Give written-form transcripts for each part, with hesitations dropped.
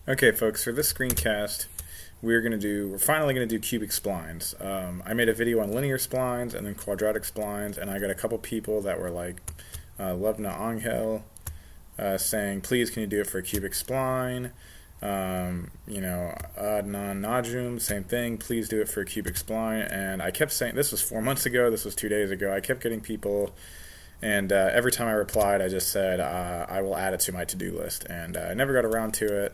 Okay, folks, for this screencast, we're finally gonna do cubic splines. I made a video on linear splines and then quadratic splines, and I got a couple people that were like, Levna Angel, saying, please, can you do it for a cubic spline? Adnan Najum, same thing, please do it for a cubic spline. And I kept saying, this was 4 months ago, this was 2 days ago, I kept getting people, and every time I replied, I just said, I will add it to my to-do list. And I never got around to it.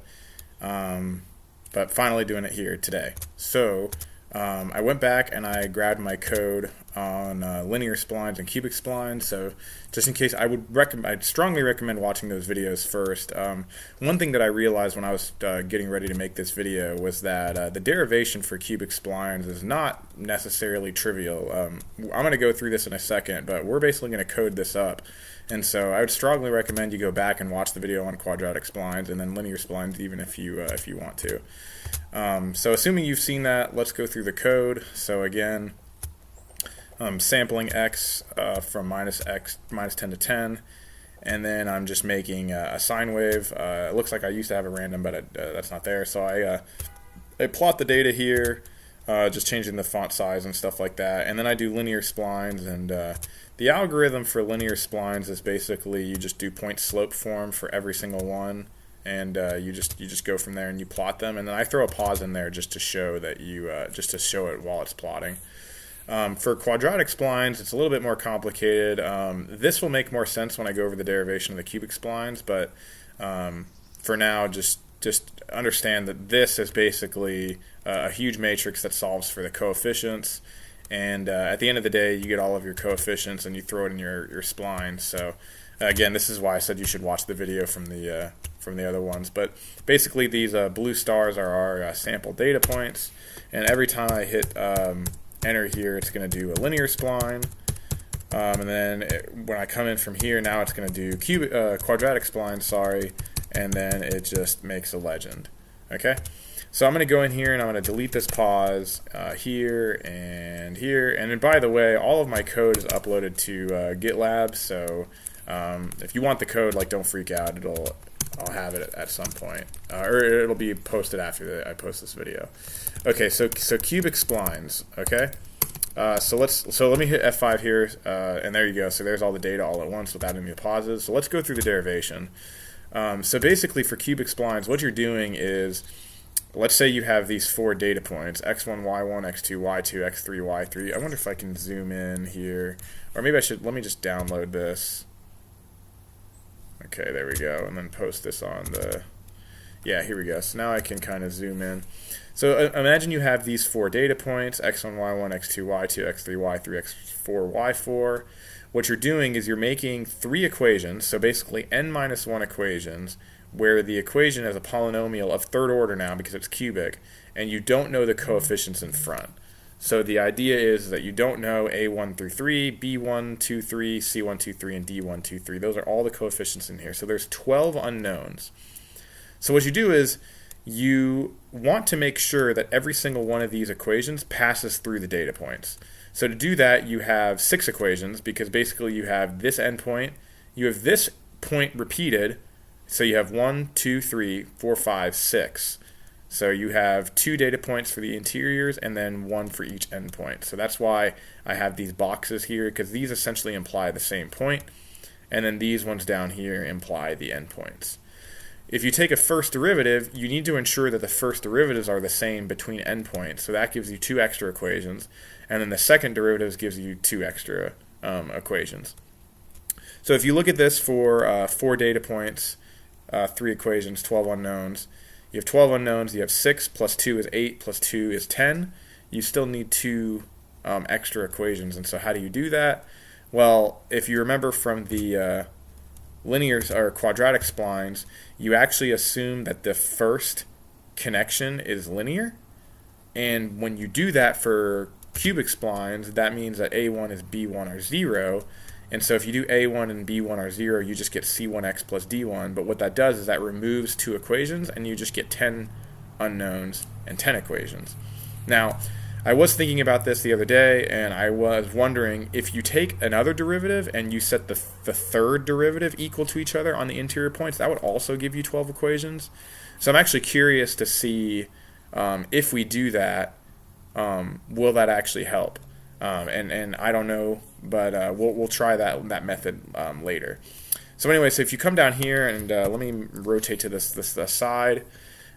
But finally doing it here today. So I went back and I grabbed my code on linear splines and cubic splines. So just in case, I'd strongly recommend watching those videos first. One thing that I realized when I was getting ready to make this video was that the derivation for cubic splines is not necessarily trivial. I'm going to go through this in a second, but we're basically going to code this up. And so I would strongly recommend you go back and watch the video on quadratic splines and then linear splines, even if you want to. So assuming you've seen that, let's go through the code. So again, sampling x from minus 10 to 10, and then I'm just making a sine wave. It looks like I used to have a random, but that's not there. So I plot the data here, just changing the font size and stuff like that, and then I do linear splines. And the algorithm for linear splines is basically you just do point slope form for every single one, and you just go from there and you plot them. And then I throw a pause in there just to show that just to show it while it's plotting. For quadratic splines, it's a little bit more complicated. This will make more sense when I go over the derivation of the cubic splines, but for now, just understand that this is basically a huge matrix that solves for the coefficients, and at the end of the day, you get all of your coefficients and you throw it in your spline. So again, this is why I said you should watch the video from the other ones. But basically, these blue stars are our sample data points, and every time I hit enter here, it's going to do a linear spline, and then when I come in from here, now it's going to do quadratic spline, sorry, and then it just makes a legend. Okay, so I'm going to go in here and I'm going to delete this pause here, and then by the way, all of my code is uploaded to GitLab, so if you want the code, like, don't freak out, I'll have it at some point, or it'll be posted after I post this video. Okay, so cubic splines. Okay, so let me hit F5 here, and there you go. So there's all the data all at once without any pauses. So let's go through the derivation. So basically, for cubic splines, what you're doing is, let's say you have these 4 data points: x1, y1, x2, y2, x3, y3. I wonder if I can zoom in here, or maybe I should. Let me just download this. Okay, there we go, and then post this on the, yeah, here we go. So now I can kind of zoom in. So imagine you have these 4 data points: x1, y1, x2, y2, x3, y3, x4, y4. What you're doing is you're making 3 equations, so basically n-1 equations, where the equation is a polynomial of 3rd order now because it's cubic, and you don't know the coefficients in front. So the idea is that you don't know A1 through 3, B1, 2, 3, C1, 2, 3, and D1, 2, 3. Those are all the coefficients in here. So there's 12 unknowns. So what you do is you want to make sure that every single one of these equations passes through the data points. So to do that, you have 6 equations, because basically you have this endpoint, you have this point repeated, so you have 1, 2, 3, 4, 5, 6. So you have 2 data points for the interiors and then 1 for each endpoint. So that's why I have these boxes here, because these essentially imply the same point, and then these ones down here imply the endpoints. If you take a first derivative, you need to ensure that the first derivatives are the same between endpoints. So that gives you 2 extra equations, and then the second derivative gives you 2 extra equations. So if you look at this for 4 data points, 3 equations, 12 unknowns, you have 12 unknowns, you have 6 plus 2 is 8 plus 2 is 10. You still need 2 extra equations. And so how do you do that? Well, if you remember from the linear or quadratic splines, you actually assume that the first connection is linear. And when you do that for cubic splines, that means that A1 is B1 or 0. And so if you do A1 and B1 are 0, you just get C1x plus D1. But what that does is that removes 2 equations, and you just get 10 unknowns and 10 equations. Now, I was thinking about this the other day, and I was wondering if you take another derivative and you set the third derivative equal to each other on the interior points, that would also give you 12 equations. So I'm actually curious to see if we do that, will that actually help? And I don't know, but we'll try that method later. So anyway, so if you come down here and let me rotate to this side.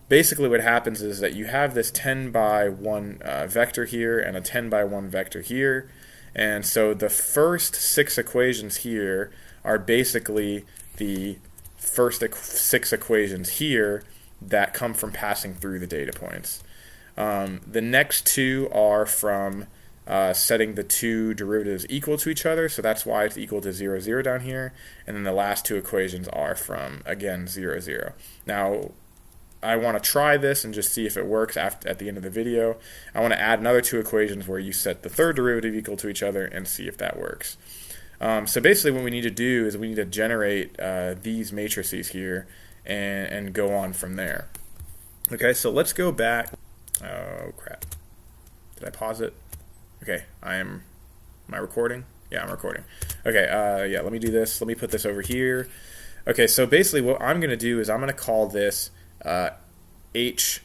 Basically what happens is that you have this 10 by 1 vector here and a 10 by 1 vector here. And so the first 6 equations here are basically the first 6 equations here that come from passing through the data points. The next 2 are from setting the 2 derivatives equal to each other, so that's why it's equal to 0, 0 down here. And then the last 2 equations are from, again, 0, 0. Now, I want to try this and just see if it works at the end of the video. I want to add another 2 equations where you set the third derivative equal to each other and see if that works. So basically what we need to do is we need to generate these matrices here and go on from there. Okay, so let's go back. Oh, crap. Did I pause it? Okay, am I recording? Yeah, I'm recording. Okay, yeah, let me do this. Let me put this over here. Okay, so basically what I'm going to do is I'm going to call this H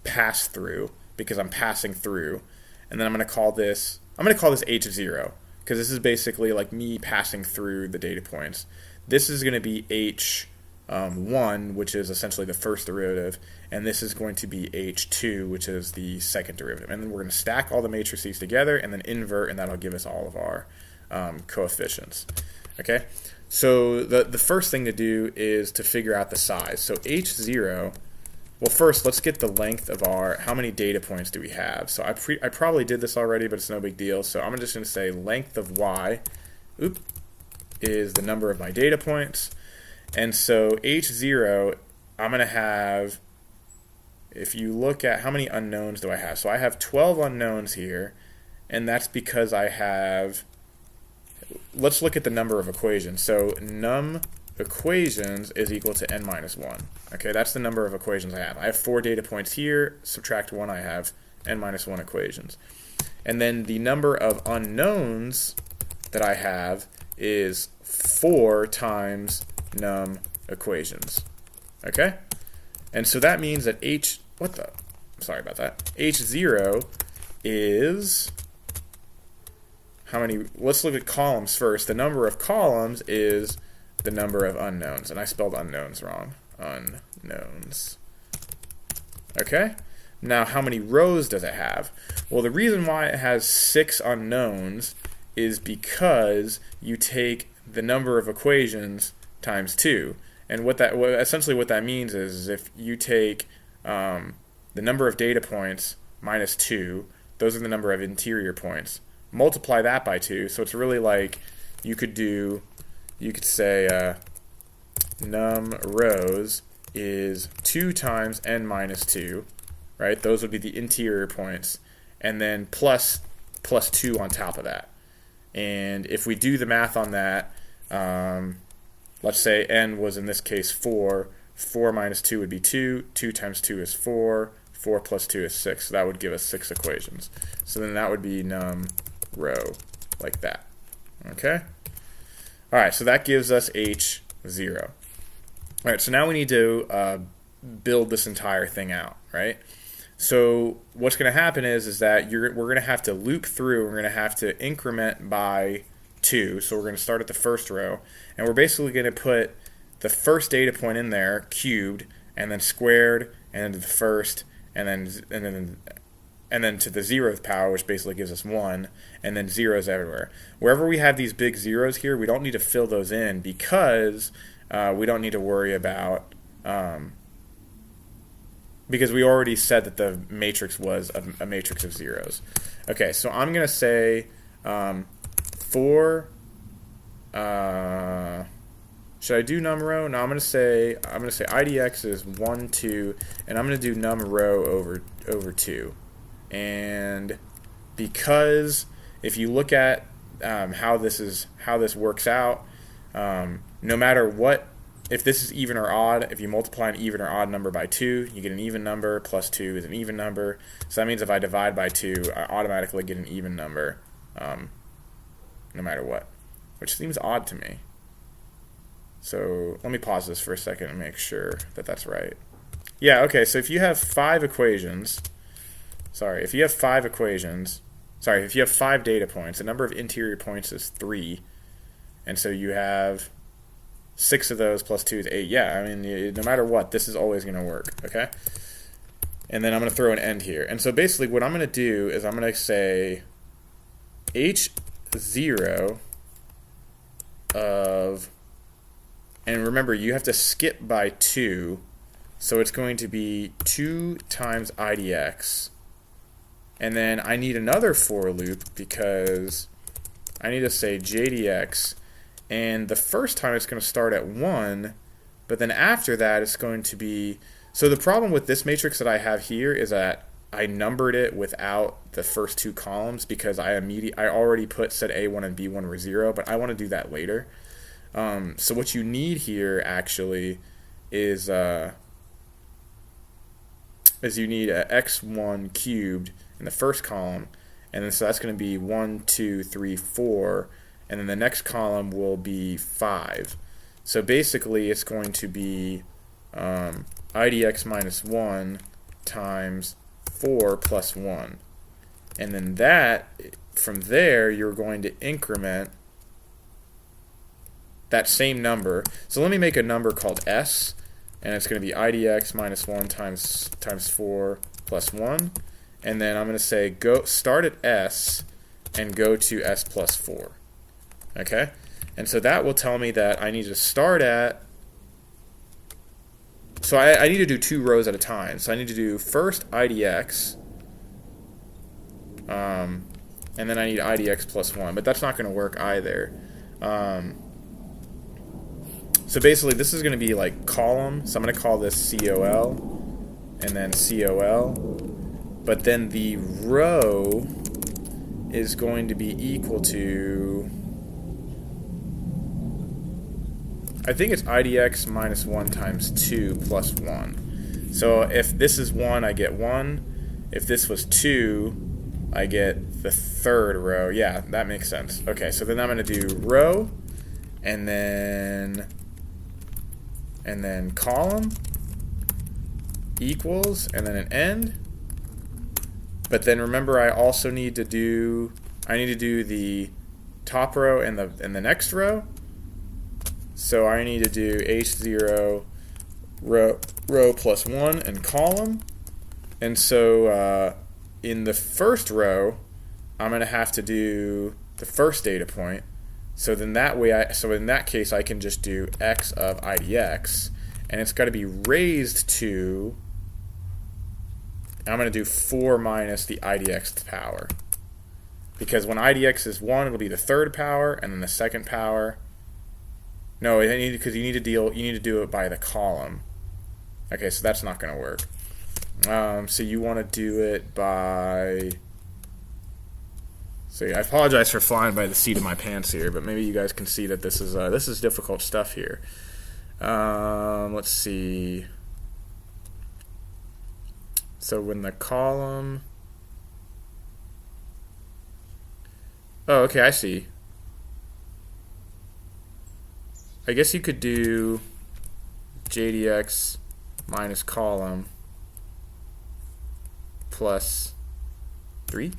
pass through, because I'm passing through, and then I'm going to call this H0, because this is basically like me passing through the data points. This is going to be H1, which is essentially the first derivative, and this is going to be H2, which is the second derivative. And then we're going to stack all the matrices together and then invert, and that'll give us all of our coefficients. Okay, so the first thing to do is to figure out the size. So H0, well, first let's get the length of how many data points do we have. So I probably did this already, but it's no big deal. So I'm just going to say length of Y is the number of my data points. And so H0, I'm going to have, if you look at how many unknowns do I have? So I have 12 unknowns here, and that's because I have, let's look at the number of equations. So num equations is equal to n minus 1. Okay, that's the number of equations I have. I have 4 data points here, subtract 1, I have n minus 1 equations. And then the number of unknowns that I have is 4 times num equations. Okay? And so that means that sorry about that. H0 is how many, let's look at columns first. The number of columns is the number of unknowns, and I spelled unknowns wrong. Unknowns. Okay? Now how many rows does it have? Well, the reason why it has 6 unknowns is because you take the number of equations times 2. And essentially what that means is if you take the number of data points minus 2, those are the number of interior points, multiply that by 2. So it's really like you could say num rows is 2 times n minus 2, right? Those would be the interior points, and then plus 2 on top of that. And if we do the math on that, let's say n was in this case 4. 4 minus 2 would be 2. 2 times 2 is 4. 4 plus 2 is 6. So that would give us 6 equations. So then that would be num row, like that. Okay? Alright, so that gives us H0. Alright, so now we need to build this entire thing out, right? So what's going to happen is that we're going to have to loop through, we're going to have to increment by 2. So we're going to start at the first row, and we're basically going to put the first data point in there cubed, and then squared, and then to the first, and then to the 0th power, which basically gives us 1, and then zeros everywhere. Wherever we have these big zeros here, we don't need to fill those in because we don't need to worry about, because we already said that the matrix was a matrix of zeros. Okay, so I'm going to say should I do num row? No, I'm going to say IDX is 1, 2, and I'm going to do num row over 2. And because if you look at how this works out, no matter what if this is even or odd, if you multiply an even or odd number by 2, you get an even number, plus 2 is an even number. So that means if I divide by 2, I automatically get an even number, no matter what, which seems odd to me. So let me pause this for a second and make sure that that's right. Yeah, okay, so if you have 5 equations, if you have 5 data points, the number of interior points is 3, and so you have 6 of those plus 2 is 8. Yeah, I mean, no matter what, this is always going to work, okay? And then I'm going to throw an end here. And so basically what I'm going to do is I'm going to say H0 of, and remember, you have to skip by 2, so it's going to be 2 times IDX. And then I need another for loop because I need to say JDX, and the first time it's going to start at 1, but then after that it's going to be, so the problem with this matrix that I have here is that I numbered it without the first 2 columns because I already said A1 and B1 were 0, but I want to do that later. So what you need here actually is you need a x1 cubed in the first column, and then so that's going to be 1, 2, 3, 4, and then the next column will be 5. So basically it's going to be IDX minus 1 times 4 plus 1. And then that, from there, you're going to increment that same number. So let me make a number called S, and it's going to be IDX minus 1 times 4 plus 1. And then I'm going to say go start at S and go to S plus 4. Okay? And so that will tell me that I need to start at, so I need to do 2 rows at a time. So I need to do first IDX, and then I need IDX plus 1, but that's not going to work either. So basically this is going to be like column, so I'm going to call this COL, and then COL, but then the row is going to be equal to, I think it's IDX minus 1 times 2 plus 1. So if this is 1, I get 1. If this was 2, I get the third row. Yeah, that makes sense. Okay, so then I'm going to do row, and then column equals, and then an end. But then remember, I also need to do, the top row and the next row. So I need to do H0 row plus 1 and column. And so in the first row, I'm going to have to do the first data point. So then that way, so in that case, I can just do x of IDX, and it's got to be raised to, I'm going to do 4 minus the IDX power. Because when IDX is 1, it'll be the third power, and then the second power. No, because you need to do it by the column. Okay, so that's not going to work. So you want to do it by. So I apologize for flying by the seat of my pants here, but maybe you guys can see that this is difficult stuff here. Let's see. So when the column. Oh, okay, I see. I guess you could do JDX minus column plus 3.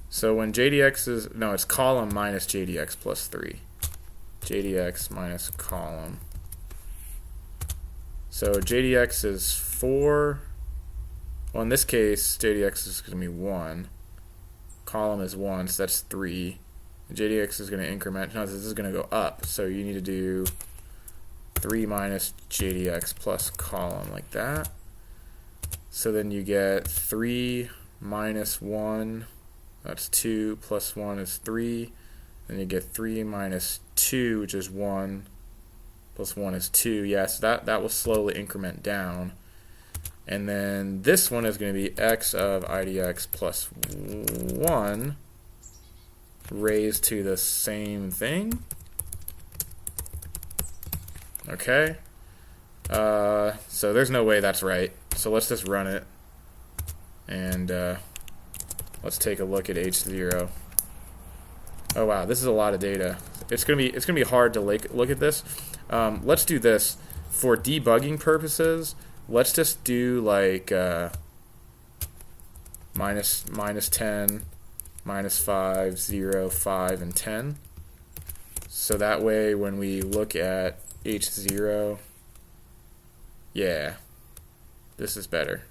So when JDX is, no, it's column minus JDX plus 3. JDX minus column. So JDX is 4. Well, in this case, JDX is going to be 1. Column is 1, so that's 3. JDX is going to increment. No, this is going to go up. So you need to do 3 minus JDX plus column like that. So then you get 3 minus 1. That's 2 plus 1 is 3. Then you get 3 minus 2, which is 1. Plus 1 is 2. Yes, that will slowly increment down. And then this one is going to be x of IDX plus 1 raised to the same thing. Okay. So there's no way that's right. So let's just run it. And let's take a look at H0. Oh wow, this is a lot of data. It's gonna be hard to look at this. Let's do this for debugging purposes. Let's just do like minus 10, minus 5, 0, 5, and 10. So that way when we look at H0, yeah, this is better.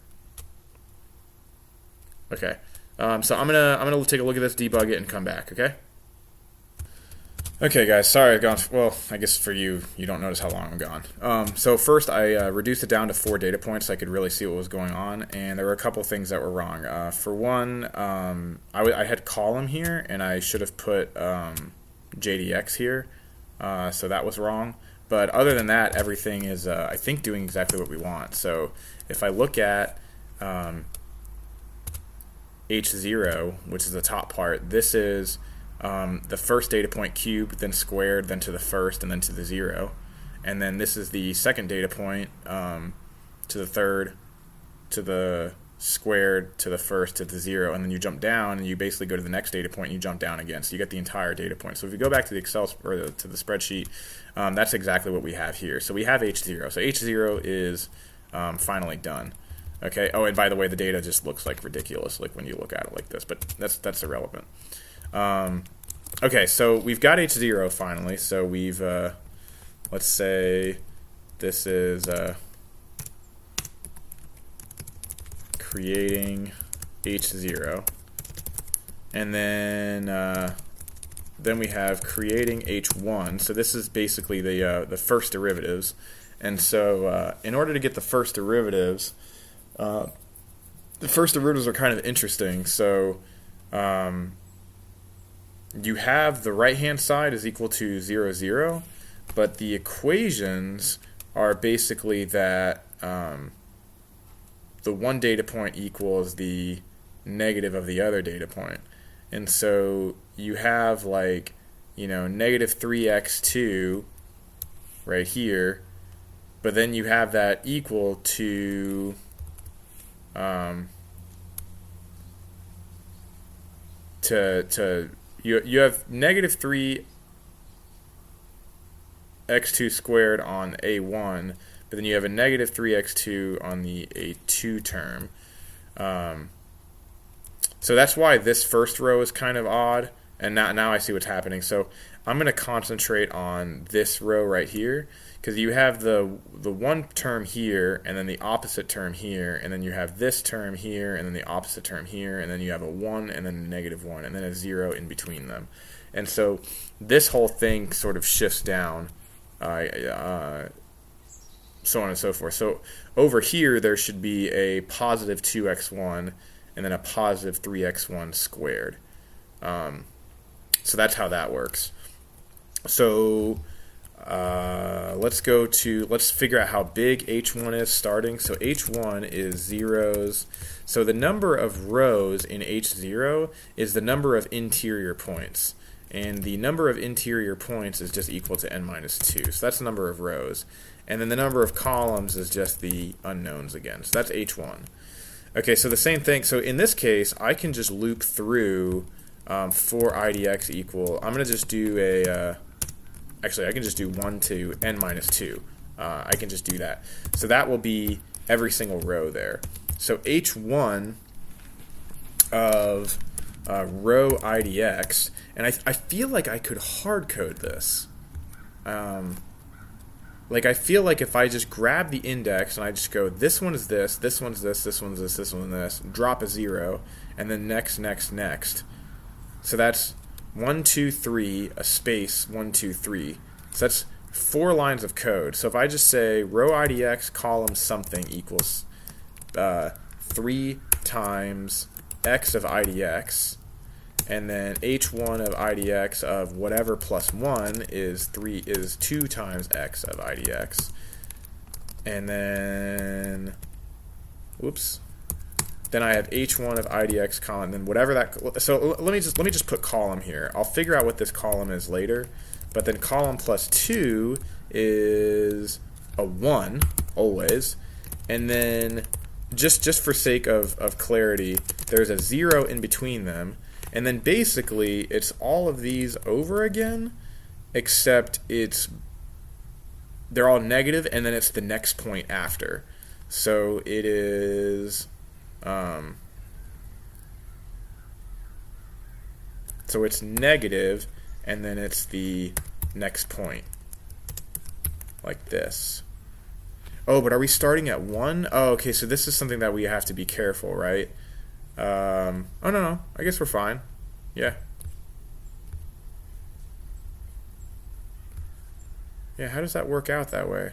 Okay, so I'm gonna take a look at this, debug it, and come back. Okay. Okay, guys. Sorry I've gone. Well, I guess for you, you don't notice how long I'm gone. So first, I reduced it down to 4 data points so I could really see what was going on, and there were a couple things that were wrong. For one, I had column here, and I should have put JDX here, so that was wrong. But other than that, everything is, I think, doing exactly what we want. So if I look at H0, which is the top part, this is the first data point cubed, then squared, then to the first, and then to the 0. And then this is the second data point to the third, to the squared, to the first, to the 0. And then you jump down, and you basically go to the next data point, and you jump down again. So you get the entire data point. So if you go back to the Excel, or to the spreadsheet, that's exactly what we have here. So we have H0. So H0 is finally done. Okay. Oh, and by the way, the data just looks like ridiculous, like when you look at it like this. But that's irrelevant. Okay, so we've got H0 finally. So we've, let's say this is creating H0, and then we have creating H1. So this is basically the first derivatives, and so in order to get the first derivatives are kind of interesting. So you have the right-hand side is equal to 0, 0, but the equations are basically that the one data point equals the negative of the other data point. And so you have, like, negative 3x2 right here, but then you have that equal to you have negative 3x2 squared on A1, but then you have a negative 3x2 on the A2 term. So that's why this first row is kind of odd, and now I see what's happening. So I'm going to concentrate on this row right here, because you have the one term here, and then the opposite term here, and then you have this term here, and then the opposite term here, and then you have a 1, and then a negative 1, and then a 0 in between them. And so this whole thing sort of shifts down, so on and so forth. So over here there should be a positive 2x1 and then a positive 3x1 squared. So that's how that works. So let's figure out how big H1 is starting. So H1 is zeros. So the number of rows in H0 is the number of interior points. And the number of interior points is just equal to n minus 2. So that's the number of rows. And then the number of columns is just the unknowns again. So that's H1. Okay, so the same thing. So in this case, I can just loop through for IDX equal. I'm going to just do actually, I can just do 1 to n minus 2. I can just do that. So that will be every single row there. So H1 of row IDX, and I feel like I could hard code this. Like, I feel like if I just grab the index and I just go, this one is this, this one's this, this one's this, this one's this, drop a 0, and then next, next, next. So that's 1, 2, 3, a space, 1, 2, 3. So that's 4 lines of code. So if I just say row IDX column something equals 3 times x of IDX, and then H1 of IDX of whatever plus 1 is 2 times x of IDX. And then, whoops. Then I have H1 of IDX column, then whatever that. So let me just put column here. I'll figure out what this column is later. but then column plus 2 is a 1 always, and then just for sake of clarity, there's a 0 in between them, and then basically it's all of these over again, except they're all negative, and then it's the next point after. So it is so it's negative, and then it's the next point, like this. Oh, but are we starting at 1? Oh, okay, so this is something that we have to be careful, right? Oh, no, I guess we're fine. Yeah. Yeah, how does that work out that way?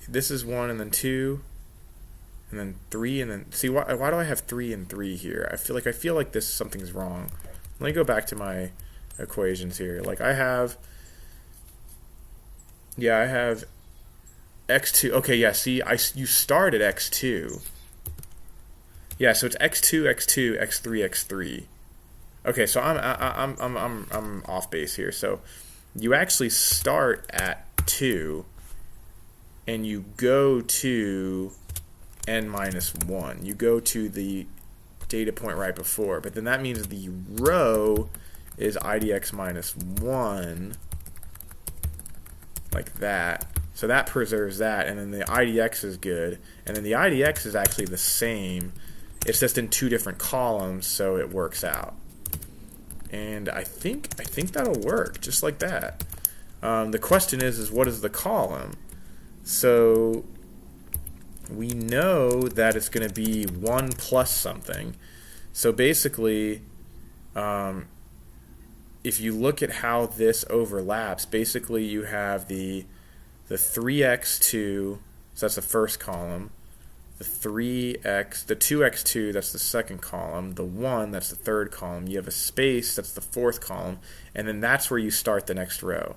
This is 1 and then 2 and then 3 and then... See, why do I have 3 and 3 here? I feel like something's wrong. Let me go back to my equations here. Like I have x2. Okay, yeah, see, you start at x2. Yeah, so it's x2, x2, x3, x3. Okay, so I'm off base here. So you actually start at 2 and you go to n minus 1. You go to the data point right before, but then that means the row is idx minus 1, like that. So that preserves that, and then the idx is good, and then the idx is actually the same. It's just in 2 different columns, so it works out. And I think that'll work just like that. The question is what is the column? So we know that it's going to be 1 plus something. So basically, if you look at how this overlaps, basically you have the 3x2, so that's the first column, the 2x2, that's the second column, the 1, that's the third column, you have a space, that's the fourth column, and then that's where you start the next row.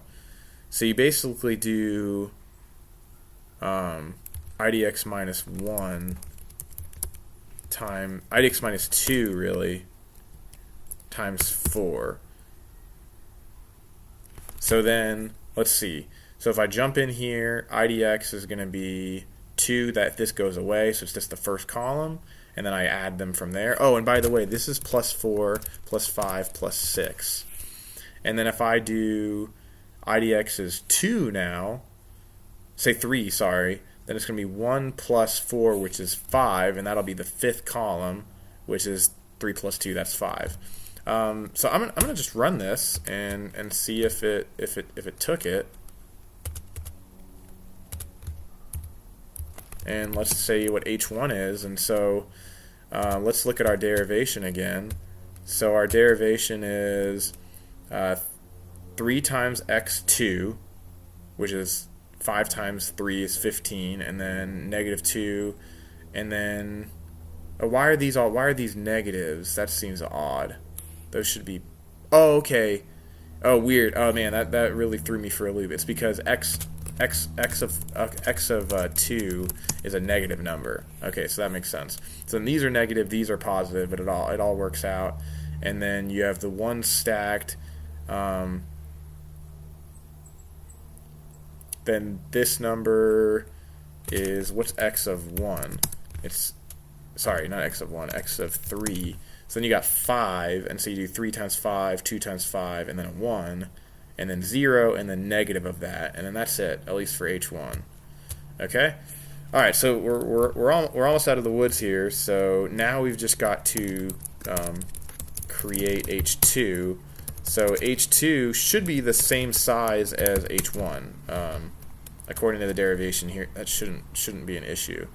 So you basically do idx minus 1 times idx minus 2 really times 4. So then let's see. So if I jump in here, idx is going to be 2, that this goes away, so it's just the first column, and then I add them from there. Oh, and by the way, this is plus 4, plus 5, plus 6. And then if I do idx is 2 now, say 3, sorry, then it's going to be 1 plus 4, which is 5, and that'll be the fifth column, which is 3 plus 2, that's 5. So I'm gonna just run this and see if it took it. And let's say what h1 is, and so let's look at our derivation again. So our derivation is 3 times x2, which is 5 times 3 is 15, and then negative 2, and then why are these negatives? That seems odd. Those should be, oh, okay. Oh, weird. Oh man, that really threw me for a loop. It's because x of 2 is a negative number. Okay, so that makes sense. So then these are negative, these are positive, but it all works out. And then you have the 1 stacked. Then this number is, what's x of 1? It's, sorry, not x of 1, x of 3. So then you got 5, and so you do 3 times 5, 2 times 5, and then a 1, and then 0, and then negative of that, and then that's it, at least for h1. Okay? All right, so we're almost out of the woods here. So now we've just got to create h2. So h2 should be the same size as h1, according to the derivation here. That shouldn't be an issue.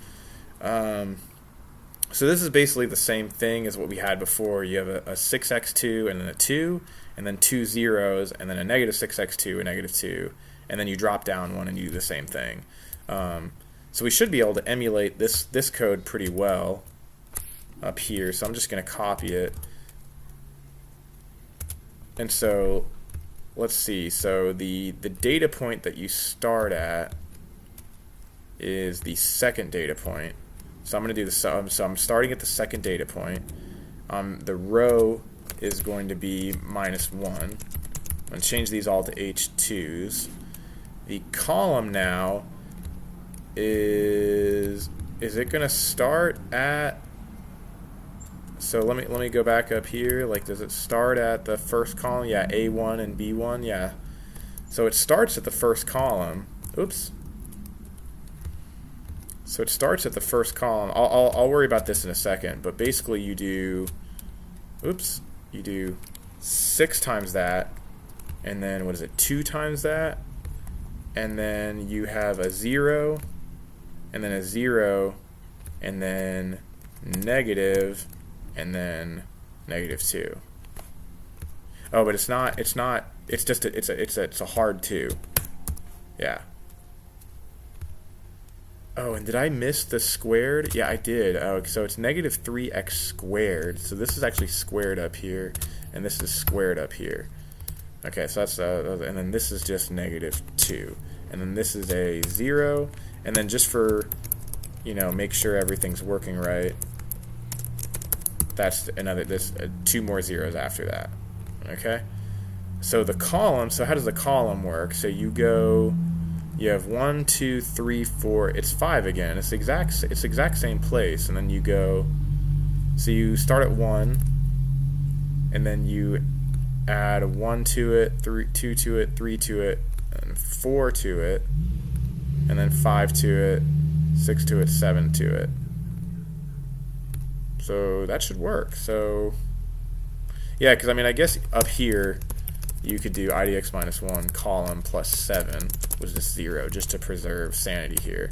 So this is basically the same thing as what we had before. You have a 6x2 and then a 2, and then 2 zeros, and then a negative 6x2, a negative 2, and then you drop down 1 and you do the same thing. So we should be able to emulate this code pretty well up here. So I'm just going to copy it. And so let's see. So the data point that you start at is the second data point. So I'm going to do the sum. So I'm starting at the second data point. The row is going to be minus 1. going to change these all to H2s. The column now is it going to start at, so let me go back up here. Like, does it start at the first column? Yeah, A1 and B1, yeah. So it starts at the first column. Oops. So it starts at the first column. I'll worry about this in a second, but basically you do, oops, you do 6 times that, and then what is it, 2 times that, and then you have a 0, and then a 0, and then negative, and then -2. Oh, but it's not. It's just it's a hard 2. Yeah. Oh, and did I miss the squared? Yeah, I did. Oh, so it's -3x squared. So this is actually squared up here, and this is squared up here. Okay, so that's and then this is just -2, and then this is a 0, and then just for, you know, make sure everything's working right, that's another 2 more zeros after that. Okay. So the column. So how does the column work? So you go. You have 1, 2, 3, 4. It's 5 again. It's exact same place, and then you go. So you start at 1, and then you add 1 to it, 2 to it, 3 to it, and 4 to it, and then 5 to it, 6 to it, 7 to it. So that should work. So yeah, because I mean, I guess up here you could do IDX -1 column plus 7, which is 0, just to preserve sanity here.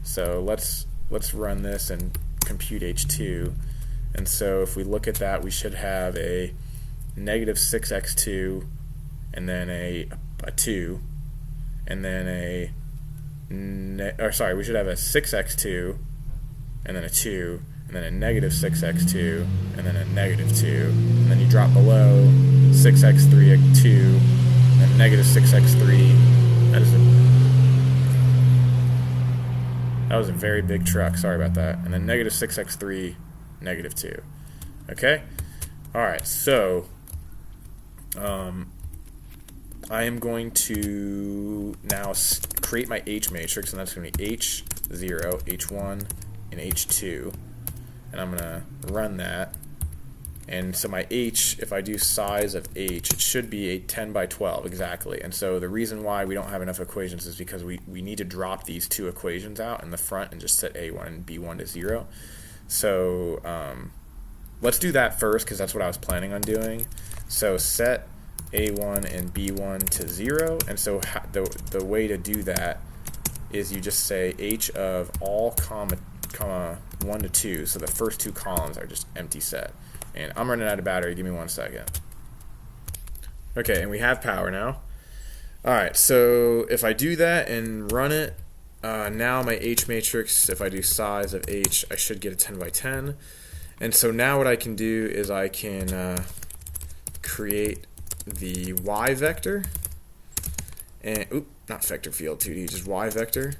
So let's run this and compute H2. And so if we look at that, we should have a -6x2, and then a 2, and then we should have a 6x2, and then a 2, and then a -6x2, and then a -2, and then you drop below 6x3, 2, and -6x3. That was a very big truck. Sorry about that. And then -6x3, -2. Okay. All right. So I am going to now create my H matrix, and that's going to be H0, H1, and H2. And I'm going to run that. And so my H, if I do size of H, it should be a 10 by 12 exactly. And so the reason why we don't have enough equations is because we need to drop these 2 equations out in the front and just set A1 and B1 to 0. So let's do that first, because that's what I was planning on doing. So set A1 and B1 to 0. And so the way to do that is you just say H of all comma 1 to 2. So the first 2 columns are just empty set. And I'm running out of battery. Give me 1 second. Okay, and we have power now. Alright, so if I do that and run it, now my H matrix, if I do size of H, I should get a 10 by 10. And so now what I can do is I can create the Y vector. And, not vector field 2D, just Y vector.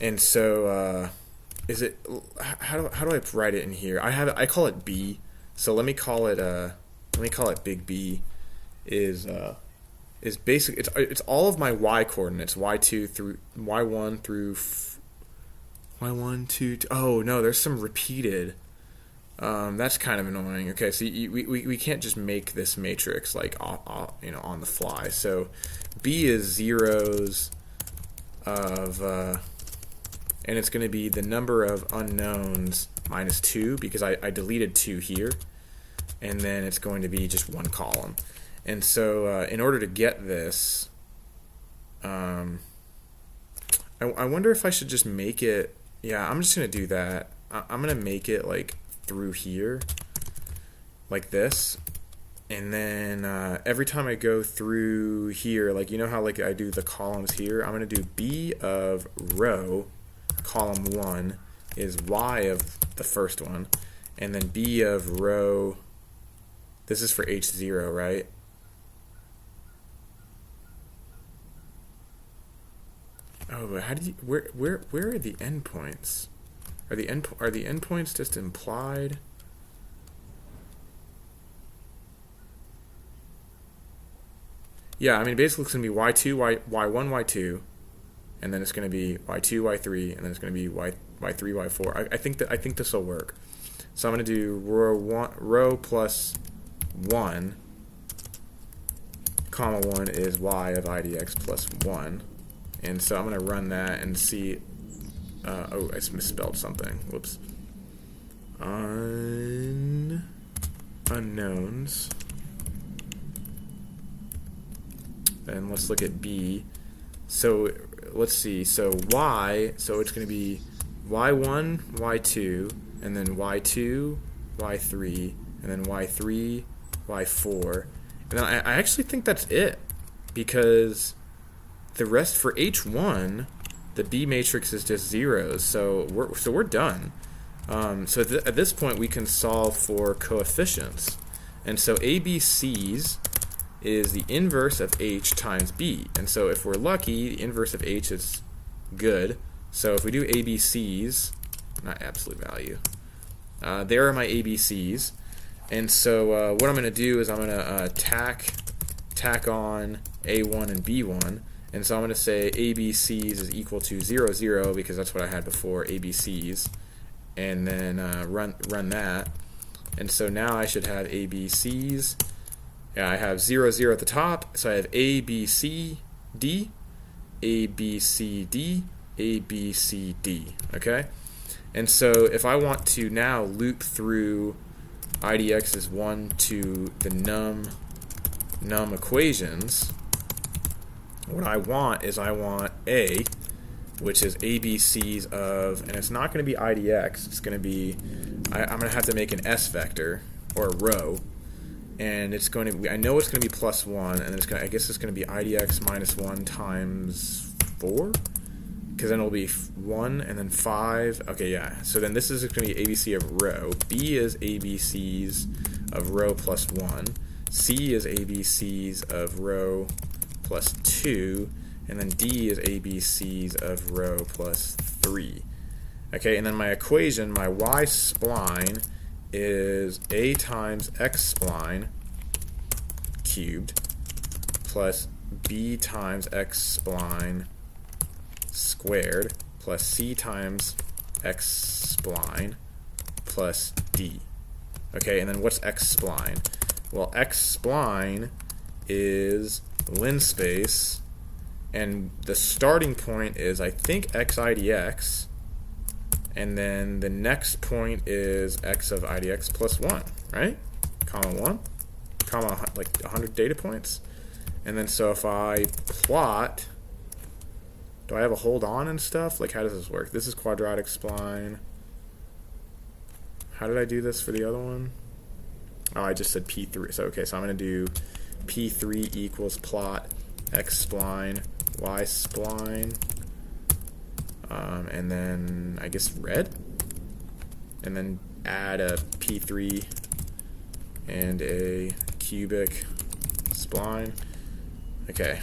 And so, how do I write it in here? I call it B. So let me call it big B. Is basic. It's all of my Y coordinates, Y2 through Y1 through Y1 2. Oh no, there's some repeated. That's kind of annoying. Okay, so we can't just make this matrix like on the fly. So B is zeros of and it's going to be the number of unknowns minus 2, because I deleted 2 here, and then it's going to be just 1 column. And so in order to get this, I wonder if I should just make it, yeah, I'm just going to do that. I'm going to make it like through here, like this, and then every time I go through here, like, you know how like I do the columns here, I'm going to do B of row, column 1, is Y of the first one, and then B of row, this is for H0, right? Oh, but how did you, where are the endpoints? Are the endpoints just implied? Yeah, I mean, basically it's going to be y2, y1, y2, and then it's going to be y2, y3, and then it's going to be y3, y4. I think this will work. So I'm going to do row plus 1, comma 1 is y of idx plus 1. And so I'm going to run that and see. Oh, I just misspelled something. Whoops. Unknowns. And let's look at B. So let's see. So Y, so it's going to be Y1, Y2, and then Y2, Y3, and then Y3, Y4. And then I actually think that's it, because the rest for H1, the B matrix is just zeros. So we're done. So at this point we can solve for coefficients. And so ABCs is the inverse of H times B. And so if we're lucky, the inverse of H is good. So if we do ABCs, not absolute value, there are my ABCs. And so what I'm going to do is I'm going to tack on A1 and B1. And so I'm going to say ABCs is equal to 0, 0, because that's what I had before, ABCs. And then run that. And so now I should have ABCs. Yeah, I have 0, 0 at the top. So I have A, B, C, D, A, B, C, D, A, B, C, D. Okay? And so if I want to now loop through IDX's 1 to the num equations, what I want is I want A, which is ABCs of, and it's not going to be IDX, it's going to be, I'm going to have to make an S vector, or a row, and it's going to be, I know it's going to be plus 1, and it's going to, I guess it's going to be IDX minus 1 times 4, because then it'll be 1 and then 5, okay, yeah, so then this is going to be ABC of row, B is ABCs of row plus 1, C is ABCs of row plus 2, and then D is ABCs of row plus 3. Okay, and then my equation, my Y spline is A times X spline cubed plus B times X spline squared plus C times X spline plus D. Okay, and then what's X spline? Well, X spline is linspace, and the starting point is, I think, x IDX, and then the next point is x of IDX plus 1, right? Comma 1, comma like 100 data points. And then so if I plot, do I have a hold on and stuff? Like, how does this work? This is quadratic spline. How did I do this for the other one? Oh, I just said P3. So okay, so I'm going to do P3 equals plot X spline, Y spline, and then I guess red, and then add a P3 and a cubic spline. Okay,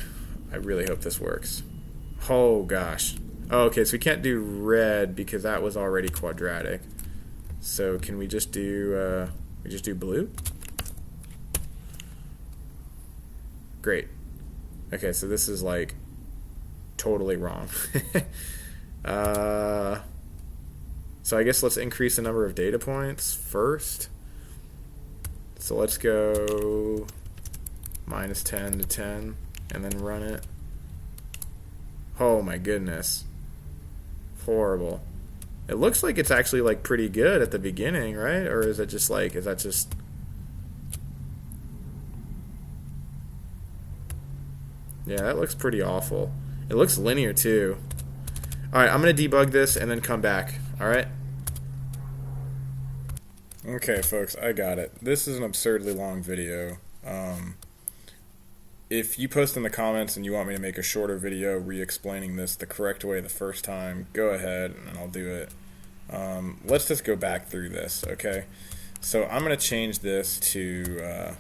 I really hope this works. Oh gosh. Oh, okay, so we can't do red because that was already quadratic. So can we just do blue? Great. Okay, so this is like totally wrong. So I guess let's increase the number of data points first. So let's go minus 10 to 10 and then run it. Oh my goodness. Horrible. It looks like it's actually like pretty good at the beginning, right? Or is it just like, is that just... Yeah, that looks pretty awful. It looks linear too. Alright, I'm going to debug this and then come back. Alright? Okay, folks, I got it. This is an absurdly long video. If you post in the comments and you want me to make a shorter video re-explaining this the correct way the first time, go ahead and I'll do it. Let's just go back through this, okay? So I'm going to change this to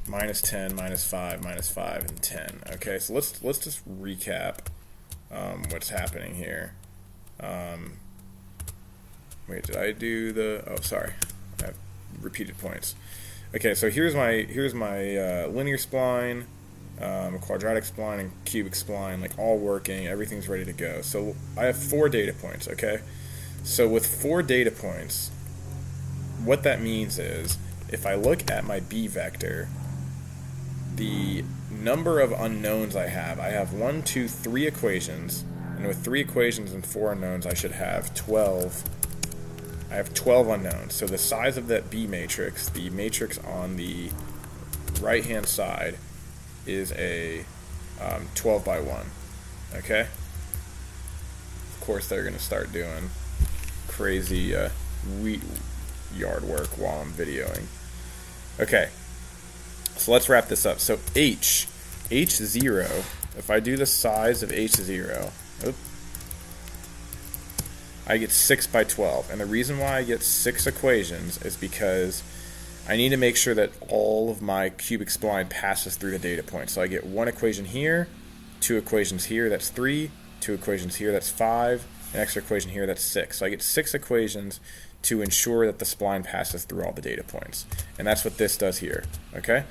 minus 10, minus 5, and 10. Okay, so let's just recap what's happening here. Wait, did I do the... Oh, sorry. I have repeated points. Okay, so here's my linear spline. quadratic spline and cubic spline, like all working, everything's ready to go. So I have 4 data points, okay? So with 4 data points, what that means is, if I look at my B vector, the number of unknowns I have 1, 2, 3 equations, and with 3 equations and 4 unknowns, I should have 12. I have 12 unknowns. So the size of that B matrix, the matrix on the right-hand side, is a 12 by 1. Okay? Of course, they're going to start doing crazy wheat yard work while I'm videoing. Okay, so let's wrap this up. So H0, if I do the size of H0, I get 6 by 12. And the reason why I get 6 equations is because I need to make sure that all of my cubic spline passes through the data point. So I get 1 equation here, 2 equations here, that's 3, 2 equations here, that's 5, an extra equation here, that's 6. So I get 6 equations to ensure that the spline passes through all the data points. And that's what this does here, okay?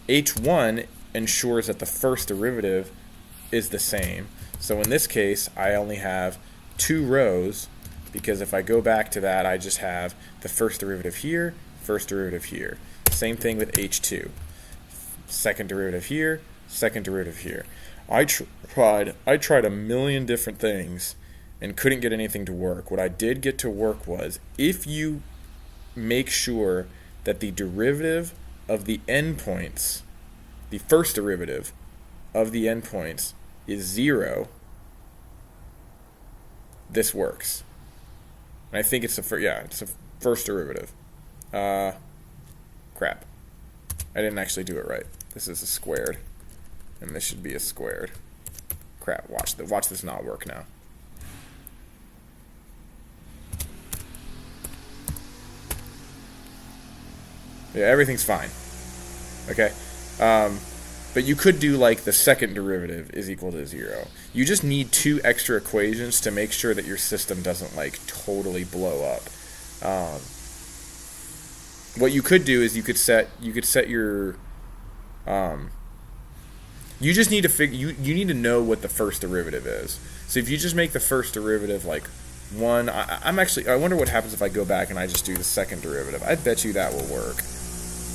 H1 ensures that the first derivative is the same. So in this case, I only have 2 rows, because if I go back to that, I just have the first derivative here, first derivative here. Same thing with H2. Second derivative here, second derivative here. I tried a million different things and couldn't get anything to work. What I did get to work was, if you make sure that the derivative of the endpoints, the first derivative of the endpoints is 0, this works. And I think it's it's a first derivative. Crap. I didn't actually do it right. This is a squared, and this should be a squared. Crap, watch this not work now. Yeah, everything's fine. Okay? But you could do like the second derivative is equal to 0. You just need 2 extra equations to make sure that your system doesn't like totally blow up. What you could do is you could set your you just need to figure you need to know what the first derivative is. So if you just make the first derivative like 1, I wonder what happens if I go back and I just do the second derivative. I bet you that will work.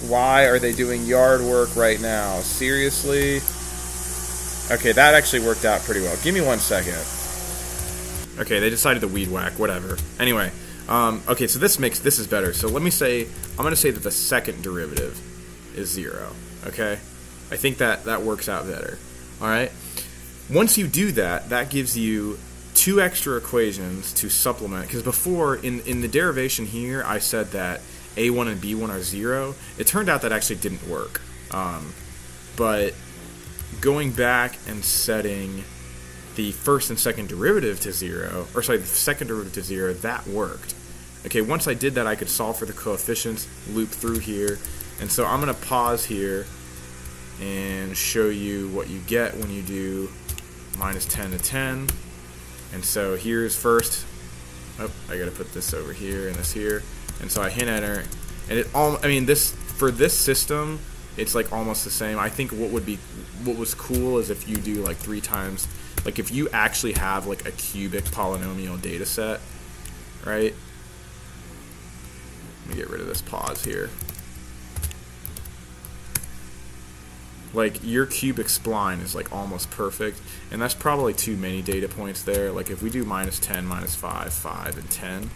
Why are they doing yard work right now? Seriously? Okay, that actually worked out pretty well. Give me 1 second. Okay, they decided to weed whack, whatever. Anyway, okay, so this is better. So let me say, I'm going to say that the second derivative is 0, okay? I think that works out better, all right? Once you do that, that gives you 2 extra equations to supplement, because before, in the derivation here, I said that A1 and B1 are 0. It turned out that actually didn't work. But going back and setting the first and second derivative to 0, or sorry, the second derivative to 0, that worked. Okay, once I did that, I could solve for the coefficients, loop through here, and so I'm going to pause here and show you what you get when you do minus 10 to 10. And so here's first, I got to put this over here and this here. And so I hit enter, and for this system, it's like almost the same. I think what was cool is if you do like 3 times, like if you actually have like a cubic polynomial data set, right? Let me get rid of this pause here. Like your cubic spline is like almost perfect, and that's probably too many data points there. Like if we do minus 10, minus 5, 5, and 10,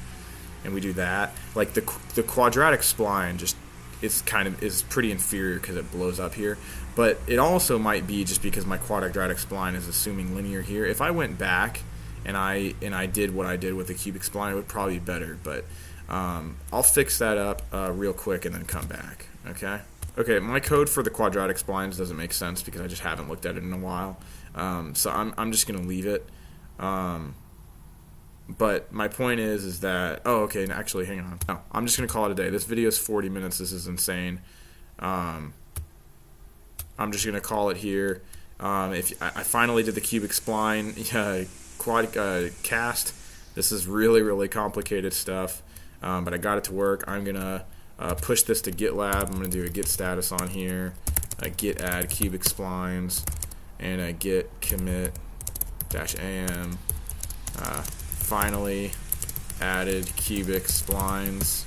and we do that, like the quadratic spline just is pretty inferior because it blows up here. But it also might be just because my quadratic spline is assuming linear here. If I went back and I did what I did with the cubic spline, it would probably be better. But I'll fix that up real quick and then come back. Okay, my code for the quadratic splines doesn't make sense because I just haven't looked at it in a while. So I'm just gonna leave it. But my point is that, okay, actually, hang on. No, I'm just going to call it a day. This video is 40 minutes. This is insane. I'm just going to call it here. If I finally did the cubic spline cast. This is really, really complicated stuff, but I got it to work. I'm going to push this to GitLab. I'm going to do a git status on here. a git add cubic splines, and a git commit -am. Finally added cubic splines,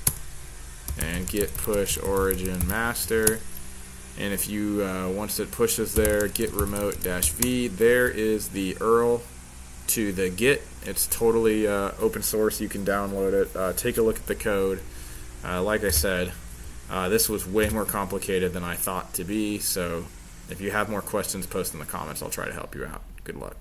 and git push origin master. And if you once it pushes there, git remote -v, there is the URL to the git. It's totally open source. You can download it. Take a look at the code. Like I said, this was way more complicated than I thought to be, so if you have more questions, post in the comments. I'll try to help you out. Good luck.